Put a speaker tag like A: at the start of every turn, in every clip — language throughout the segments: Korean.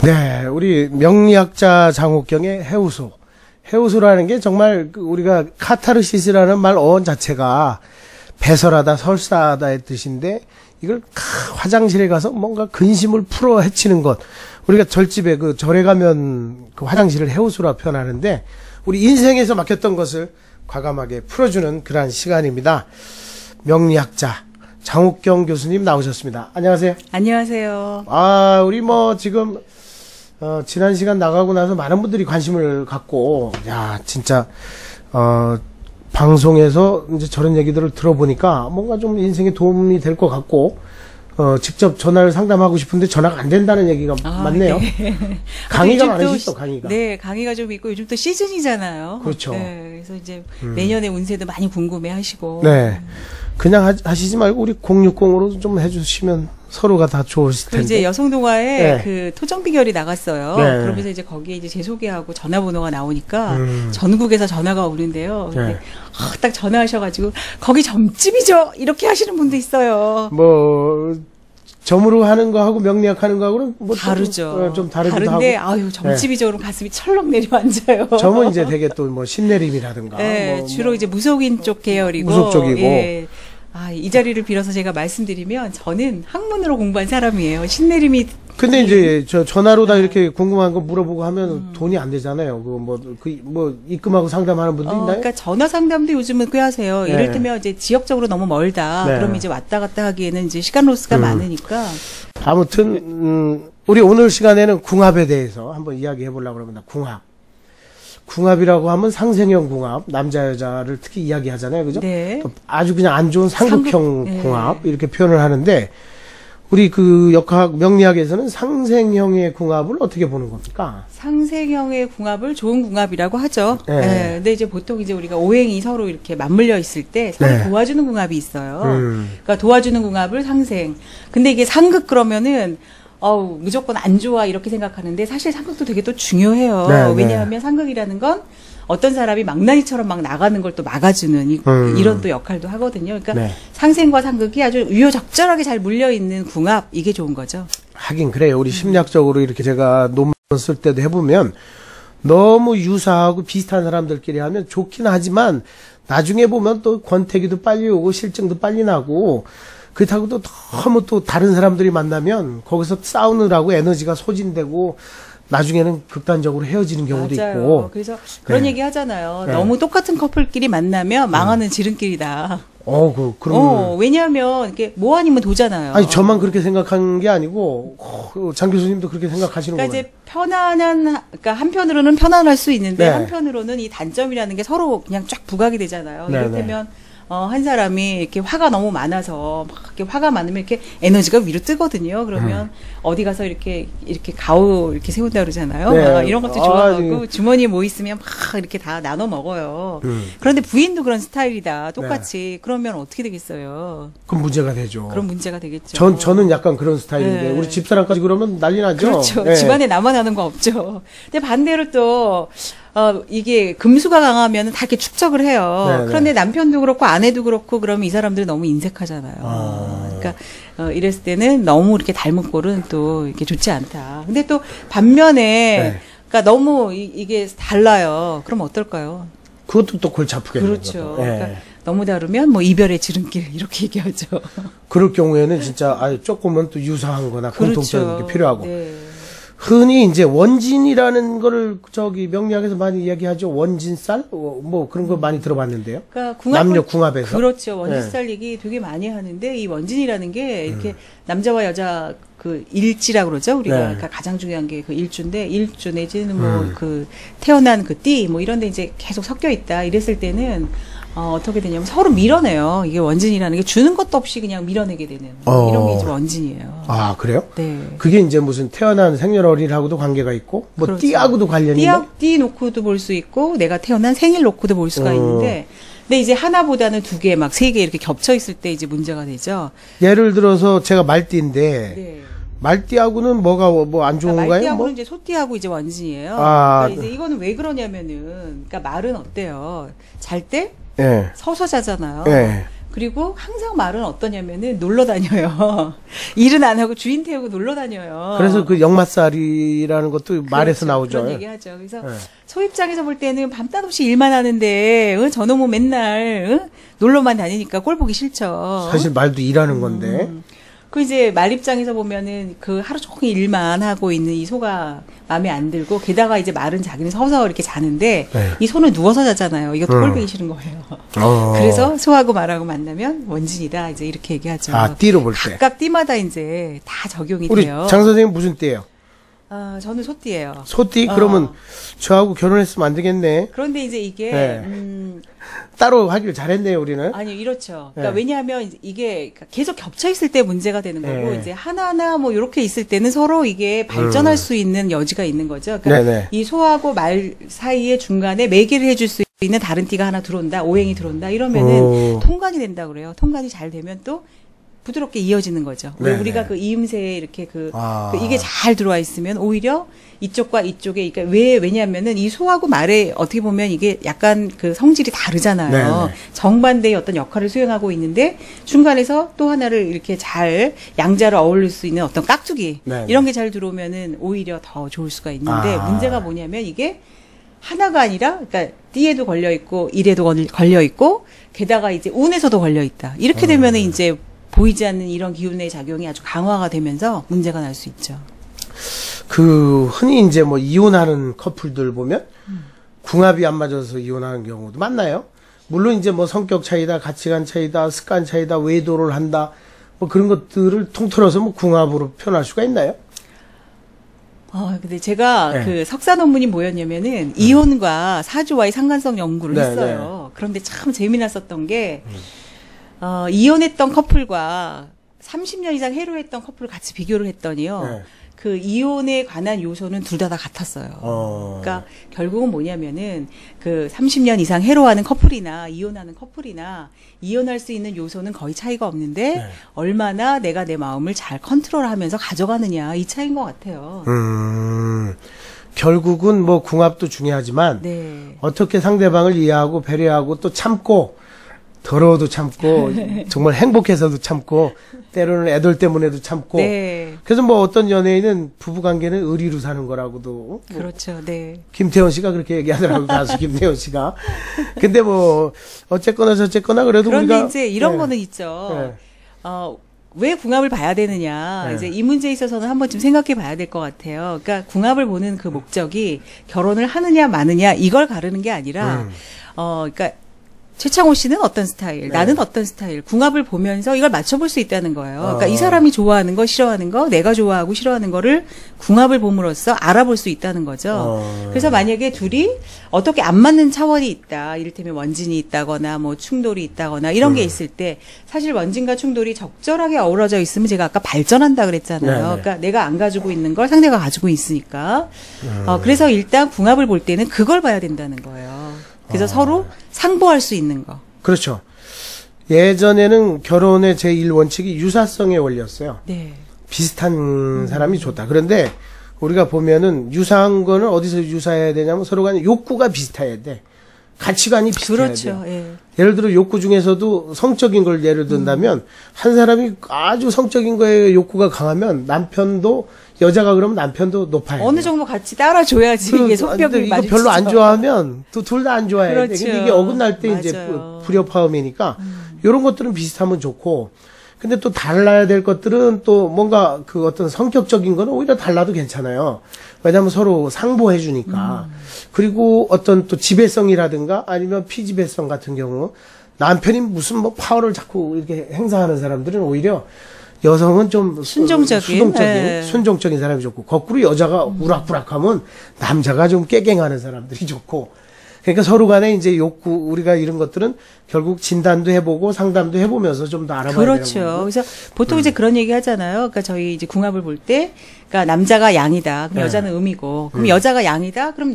A: 네, 우리 명리학자 장옥경의 해우소. 해우소라는 게 정말 우리가 카타르시스라는 말 어원 자체가 배설하다, 설사하다의 뜻인데 이걸 화장실에 가서 뭔가 근심을 풀어 헤치는 것. 우리가 절집에 그 절에 가면 그 화장실을 해우소라 표현하는데 우리 인생에서 막혔던 것을 과감하게 풀어주는 그러한 시간입니다. 명리학자 장옥경 교수님 나오셨습니다. 안녕하세요.
B: 안녕하세요.
A: 우리 지금 지난 시간 나가고 나서 많은 분들이 관심을 갖고, 야, 진짜, 방송에서 이제 저런 얘기들을 들어보니까 뭔가 좀 인생에 도움이 될 것 같고, 직접 전화를 상담하고 싶은데 전화가 안 된다는 얘기가 많네요. 네. 강의가 많으시죠, 강의가.
B: 네, 강의가 좀 있고, 요즘 또 시즌이잖아요.
A: 그렇죠.
B: 네, 그래서 이제 내년의 운세도 많이 궁금해 하시고.
A: 네. 그냥 하시지 말고 우리 060으로 좀 해주시면 서로가 다 좋으실 텐데.
B: 이제 여성동화에
A: 네.
B: 그 토정 비결이 나갔어요.
A: 네.
B: 그러면서 이제 거기에 이제 제 소개하고 전화번호가 나오니까 전국에서 전화가 오는데요.
A: 네.
B: 딱 전화하셔가지고 거기 점집이죠. 이렇게 하시는 분도 있어요.
A: 점으로 하는 거하고 명리학 하는 거하고는
B: 다르죠.
A: 좀 다르기도
B: 다른데
A: 하고.
B: 점집이죠. 그럼 가슴이 철렁 내려앉아요.
A: 점은 이제 되게 또 신내림이라든가.
B: 네, 주로 이제 무속인 쪽 계열이고.
A: 무속 쪽이고.
B: 예. 이 자리를 빌어서 제가 말씀드리면 저는 학문으로 공부한 사람이에요. 신내림이.
A: 근데 이제 전화로 다 이렇게 궁금한 거 물어보고 하면 돈이 안 되잖아요. 입금하고 상담하는 분도 있나요?
B: 그러니까 전화 상담도 요즘은 꽤 하세요.
A: 네.
B: 이를테면 이제 지역적으로 너무 멀다.
A: 네.
B: 그럼 이제 왔다 갔다 하기에는 이제 시간 로스가 많으니까.
A: 아무튼 우리 오늘 시간에는 궁합에 대해서 한번 이야기해 보려고 합니다. 궁합이라고 하면 상생형 궁합, 남자 여자를 특히 이야기하잖아요, 그죠?
B: 네.
A: 또 아주 그냥 안 좋은 상극형
B: 네.
A: 궁합 이렇게 표현을 하는데 우리 그 역학 명리학에서는 상생형의 궁합을 어떻게 보는 겁니까?
B: 상생형의 궁합을 좋은 궁합이라고 하죠.
A: 네.
B: 네. 근데 이제 보통 이제 우리가 오행이 서로 이렇게 맞물려 있을 때 서로
A: 네.
B: 도와주는 궁합이 있어요. 그러니까 도와주는 궁합을 상생. 근데 이게 상극 그러면은 무조건 안 좋아 이렇게 생각하는데 사실 상극도 되게 또 중요해요.
A: 네,
B: 왜냐하면 상극이라는 건 어떤 사람이 망나니처럼 막 나가는 걸 또 막아주는 이런 또 역할도 하거든요. 그러니까
A: 네.
B: 상생과 상극이 아주 우여적절하게 잘 물려 있는 궁합 이게 좋은 거죠.
A: 하긴 그래요. 우리 심리학적으로 이렇게 제가 논문 쓸 때도 해보면 너무 유사하고 비슷한 사람들끼리 하면 좋긴 하지만 나중에 보면 또 권태기도 빨리 오고 실증도 빨리 나고 그렇다고 또 너무 또 다른 사람들이 만나면 거기서 싸우느라고 에너지가 소진되고 나중에는 극단적으로 헤어지는 경우도
B: 맞아요.
A: 있고.
B: 그래서 그런
A: 네.
B: 얘기 하잖아요.
A: 네.
B: 너무 똑같은 커플끼리 만나면 망하는 지름길이다.
A: 그럼.
B: 왜냐하면 이게 뭐 아니면 도잖아요.
A: 아니, 저만 그렇게 생각한 게 아니고, 장 교수님도 그렇게 생각하시는 거예요.
B: 그러니까 이제 그러니까 한편으로는 편안할 수 있는데
A: 네.
B: 한편으로는 이 단점이라는 게 서로 그냥 쫙 부각이 되잖아요.
A: 네,
B: 이를테면 한 사람이 이렇게 화가 너무 많아서 막 이렇게 화가 많으면 이렇게 에너지가 위로 뜨거든요. 그러면 어디 가서 이렇게 가오 이렇게 세운다 그러잖아요.
A: 네.
B: 이런 것도 좋아하고 주머니에 뭐 있으면 막 이렇게 다 나눠 먹어요. 그런데 부인도 그런 스타일이다. 똑같이. 그러면 어떻게 되겠어요?
A: 그럼 문제가 되죠.
B: 그런 문제가 되겠죠.
A: 저는 약간 그런 스타일인데,
B: 네.
A: 우리 집사람까지 그러면 난리 나죠?
B: 그렇죠.
A: 네.
B: 집안에 나만 하는 거 없죠. 근데 반대로 또, 이게 금수가 강하면 다 이렇게 축적을 해요.
A: 네네.
B: 그런데 남편도 그렇고 아내도 그렇고 그러면 이 사람들이 너무 인색하잖아요. 그러니까, 이랬을 때는 너무 이렇게 닮은 꼴은 또 이렇게 좋지 않다. 근데 또 반면에,
A: 네.
B: 그러니까 너무 이게 달라요. 그럼 어떨까요?
A: 그것도 또 골치 아프겠네요.
B: 그렇죠.
A: 네.
B: 그러니까 너무 다르면 뭐 이별의 지름길 이렇게 얘기하죠.
A: 그럴 경우에는 진짜 조금은 또 유사한 거나 공통점이
B: 그렇죠.
A: 게 필요하고.
B: 네.
A: 흔히 이제 원진이라는 거를 명리학에서 많이 이야기하죠. 원진살? 그런 거 많이 들어봤는데요.
B: 그러니까
A: 남녀 궁합에서.
B: 그렇죠. 원진살 얘기 되게 많이 하는데 이 원진이라는 게 이렇게 남자와 여자 그 일지라고 그러죠. 우리가
A: 네.
B: 그러니까 가장 중요한 게 그 일주인데 일주 내지는 뭐 그 태어난 그 띠 뭐 이런 데 이제 계속 섞여 있다. 이랬을 때는 어떻게 되냐면 서로 밀어내요. 이게 원진이라는 게 주는 것도 없이 그냥 밀어내게 되는 이런 게 이제 원진이에요.
A: 아, 그래요?
B: 네.
A: 그게 이제 무슨 태어난 생년월일하고도 관계가 있고,
B: 그렇죠.
A: 띠하고도 관련이 있나요?
B: 띠 놓고도 볼 수 있고 내가 태어난 생일 놓고도 볼 수가 있는데 근데 이제 하나보다는 두 개, 막 세 개 이렇게 겹쳐 있을 때 이제 문제가 되죠.
A: 예를 들어서 제가 말띠인데,
B: 네.
A: 말띠하고는 뭐가 안 좋은 건가요?
B: 말띠하고는 이제 소띠하고 이제 원진이에요. 그러니까 이제 이거는 왜 그러냐면은, 그러니까 말은 어때요? 잘 때
A: 예.
B: 서서 자잖아요.
A: 예.
B: 그리고 항상 말은 어떠냐면은 놀러 다녀요. 일은 안 하고 주인 태우고 놀러 다녀요.
A: 그래서 그 역마살이라는 것도 말에서 나오죠.
B: 그런 얘기하죠. 그래서
A: 네.
B: 소 입장에서 볼 때는 밤낮 없이 일만 하는데 저놈은 맨날 놀러만 다니니까 꼴 보기 싫죠.
A: 사실 말도 일하는 건데.
B: 그 이제 말 입장에서 보면은 그 하루 종일 일만 하고 있는 이 소가 마음에 안 들고 게다가 이제 말은 자기는 서서 이렇게 자는데
A: 네.
B: 이 소는 누워서 자잖아요. 이것도 꼴 보기 싫은 거예요. 그래서 소하고 말하고 만나면 원진이다 이제 이렇게 얘기하죠.
A: 아, 띠로 볼 때.
B: 각각 띠마다 이제 다 적용이
A: 우리
B: 돼요.
A: 장 선생님 무슨 띠예요?
B: 저는 소띠예요.
A: 소띠? 그러면 저하고 결혼했으면 안 되겠네.
B: 그런데 이제 이게
A: 네. 따로 하길 잘했네요, 우리는.
B: 아니요, 이렇죠. 그러니까
A: 네.
B: 왜냐하면 이게 계속 겹쳐 있을 때 문제가 되는 거고
A: 네.
B: 이제 하나하나 뭐 이렇게 있을 때는 서로 이게 발전할 수 있는 여지가 있는 거죠. 그러니까
A: 네네.
B: 이 소하고 말 사이에 중간에 매개를 해줄 수 있는 다른 띠가 하나 들어온다, 오행이 들어온다 이러면은
A: 오.
B: 통관이 된다 그래요. 통관이 잘 되면 또 부드럽게 이어지는 거죠. 왜
A: 네네.
B: 우리가 그 이음새에 이렇게 그
A: 아.
B: 이게 잘 들어와 있으면 오히려 이쪽과 이쪽에 그러니까 왜냐하면은 이 소하고 말에 어떻게 보면 이게 약간 그 성질이 다르잖아요.
A: 네네.
B: 정반대의 어떤 역할을 수행하고 있는데 중간에서 또 하나를 이렇게 잘 양자를 어울릴 수 있는 어떤 깍두기
A: 네네.
B: 이런 게 잘 들어오면은 오히려 더 좋을 수가 있는데
A: 아.
B: 문제가 뭐냐면 이게 하나가 아니라 그러니까 띠에도 걸려 있고 일에도 걸려 있고 게다가 이제 운에서도 걸려 있다. 이렇게 되면은 이제 보이지 않는 이런 기운의 작용이 아주 강화가 되면서 문제가 날 수 있죠.
A: 그 흔히 이제 뭐 이혼하는 커플들 보면 궁합이 안 맞아서 이혼하는 경우도 많나요? 물론 이제 뭐 성격 차이다, 가치관 차이다, 습관 차이다, 외도를 한다, 뭐 그런 것들을 통틀어서 뭐 궁합으로 표현할 수가 있나요?
B: 근데 제가
A: 네.
B: 그 석사 논문이 뭐였냐면은 이혼과 사주와의 상관성 연구를
A: 네,
B: 했어요. 그런데 참 재미났었던 게 이혼했던 커플과 30년 이상 해로했던 커플을 같이 비교를 했더니요.
A: 네.
B: 그 이혼에 관한 요소는 둘 다 같았어요. 그러니까 결국은 뭐냐면은 그 30년 이상 해로하는 커플이나 이혼하는 커플이나 이혼할 수 있는 요소는 거의 차이가 없는데
A: 네.
B: 얼마나 내가 내 마음을 잘 컨트롤하면서 가져가느냐 이 차이인 것 같아요.
A: 결국은 뭐 궁합도 중요하지만
B: 네.
A: 어떻게 상대방을 이해하고 배려하고 또 참고 더러워도 참고 정말 행복해서도 참고 때로는 애들 때문에도 참고
B: 네.
A: 그래서 뭐 어떤 연예인은 부부관계는 의리로 사는 거라고도
B: 그렇죠. 네.
A: 김태원 씨가 그렇게 얘기하더라고요. 가수 김태원 씨가. 근데 뭐 어쨌거나 저쨌거나 그래도
B: 그런데
A: 우리가
B: 이제 이런
A: 네.
B: 거는 있죠.
A: 네.
B: 왜 궁합을 봐야 되느냐.
A: 네.
B: 이제 이 문제에 있어서는 한번 좀 생각해 봐야 될 것 같아요. 그러니까 궁합을 보는 그 목적이 결혼을 하느냐 마느냐 이걸 가르는 게 아니라, 그러니까 최창호 씨는 어떤 스타일,
A: 네.
B: 나는 어떤 스타일, 궁합을 보면서 이걸 맞춰볼 수 있다는 거예요. 그러니까
A: 어.
B: 이 사람이 좋아하는 거, 싫어하는 거, 내가 좋아하고 싫어하는 거를 궁합을 봄으로써 알아볼 수 있다는 거죠. 그래서 만약에 둘이 어떻게 안 맞는 차원이 있다, 이를테면 원진이 있다거나 뭐 충돌이 있다거나 이런 게 있을 때 사실 원진과 충돌이 적절하게 어우러져 있으면 제가 아까 발전한다 그랬잖아요.
A: 네네.
B: 그러니까 내가 안 가지고 있는 걸 상대가 가지고 있으니까. 그래서 일단 궁합을 볼 때는 그걸 봐야 된다는 거예요. 그래서 서로 상보할 수 있는 거.
A: 그렇죠. 예전에는 결혼의 제1원칙이 유사성의 원리였어요.
B: 네.
A: 비슷한 사람이 좋다. 그런데 우리가 보면은 유사한 거는 어디서 유사해야 되냐면 서로 간에 욕구가 비슷해야 돼. 가치관이 비슷해야
B: 그렇죠.
A: 돼.
B: 예.
A: 예를 들어 욕구 중에서도 성적인 걸 예를 든다면 한 사람이 아주 성적인 거에 욕구가 강하면 남편도 여자가 그러면 남편도 높아야 돼.
B: 어느 정도 같이 따라줘야지 이게
A: 근데
B: 성격이
A: 이거
B: 맞을
A: 별로 안 좋아하면 또 둘 다 안 좋아해야 돼.
B: 그렇죠.
A: 근데 이게 어긋날 때 이제
B: 맞아요.
A: 불협화음이니까 이런 것들은 비슷하면 좋고 근데 또 달라야 될 것들은 또 뭔가 그 어떤 성격적인 거는 오히려 달라도 괜찮아요. 왜냐하면 서로 상보해 주니까. 그리고 어떤 또 지배성이라든가 아니면 피지배성 같은 경우 남편이 무슨 뭐 파워를 자꾸 이렇게 행사하는 사람들은 오히려 여성은 좀
B: 순종적인, 예.
A: 순종적인 사람이 좋고 거꾸로 여자가 우락부락하면 남자가 좀 깨갱하는 사람들이 좋고 그러니까 서로 간에 이제 욕구 우리가 이런 것들은 결국 진단도 해보고 상담도 해보면서 좀 더 알아봐야 되는
B: 그렇죠.
A: 거고.
B: 그래서 보통 이제 그런 얘기 하잖아요. 그러니까 저희 이제 궁합을 볼 때, 그러니까 남자가 양이다. 그럼
A: 네.
B: 여자는 음이고, 그럼 여자가 양이다. 그럼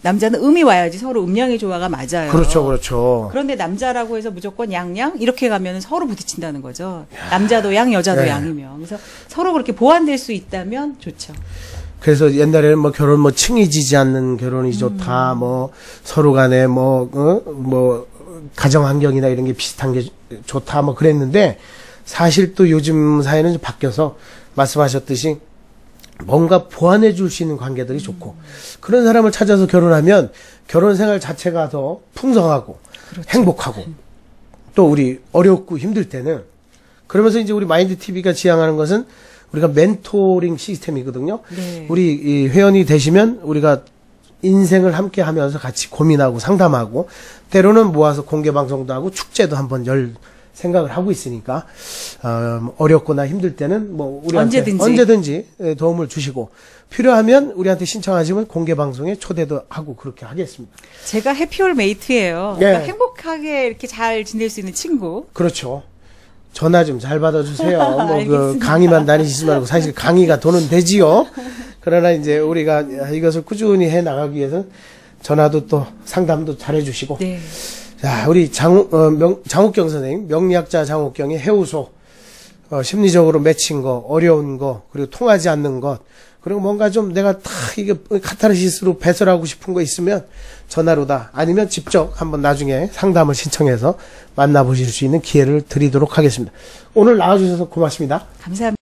B: 남자는 음이 와야지 서로 음양의 조화가 맞아요.
A: 그렇죠, 그렇죠.
B: 그런데 남자라고 해서 무조건 양양 이렇게 가면 서로 부딪힌다는 거죠. 남자도 양, 여자도
A: 네.
B: 양이면. 그래서 서로 그렇게 보완될 수 있다면 좋죠.
A: 그래서 옛날에는 뭐 결혼 뭐 층이 지지 않는 결혼이 좋다. 뭐 서로 간에 뭐 가정 환경이나 이런 게 비슷한 게 좋다 뭐 그랬는데 사실 또 요즘 사회는 좀 바뀌어서 말씀하셨듯이 뭔가 보완해 줄 수 있는 관계들이 좋고 그런 사람을 찾아서 결혼하면 결혼 생활 자체가 더 풍성하고
B: 그렇죠.
A: 행복하고 또 우리 어렵고 힘들 때는 그러면서 이제 우리 마인드 TV가 지향하는 것은 우리가 멘토링 시스템이거든요.
B: 네.
A: 우리 이 회원이 되시면 우리가 인생을 함께 하면서 같이 고민하고 상담하고 때로는 모아서 공개 방송도 하고 축제도 한번 열 생각을 하고 있으니까 어렵거나 힘들 때는 뭐 우리한테 언제든지 도움을 주시고 필요하면 우리한테 신청하시면 공개 방송에 초대도 하고 그렇게 하겠습니다.
B: 제가 해피올 메이트예요.
A: 네.
B: 그러니까 행복하게 이렇게 잘 지낼 수 있는 친구.
A: 그렇죠. 전화 좀 잘 받아주세요. 뭐 그
B: 알겠습니다.
A: 강의만 다니시지 말고 사실 강의가 돈은 되지요. 그러나 이제 우리가 이것을 꾸준히 해 나가기 위해서는 전화도 또 상담도 잘 해주시고.
B: 네.
A: 자, 우리 장옥경 선생님, 명리학자 장옥경의 해우소, 심리적으로 맺힌 거, 어려운 거, 그리고 통하지 않는 것, 그리고 뭔가 좀 내가 다 이게 카타르시스로 배설하고 싶은 거 있으면 전화로다, 아니면 직접 한번 나중에 상담을 신청해서 만나보실 수 있는 기회를 드리도록 하겠습니다. 오늘 나와주셔서 고맙습니다.
B: 감사합니다.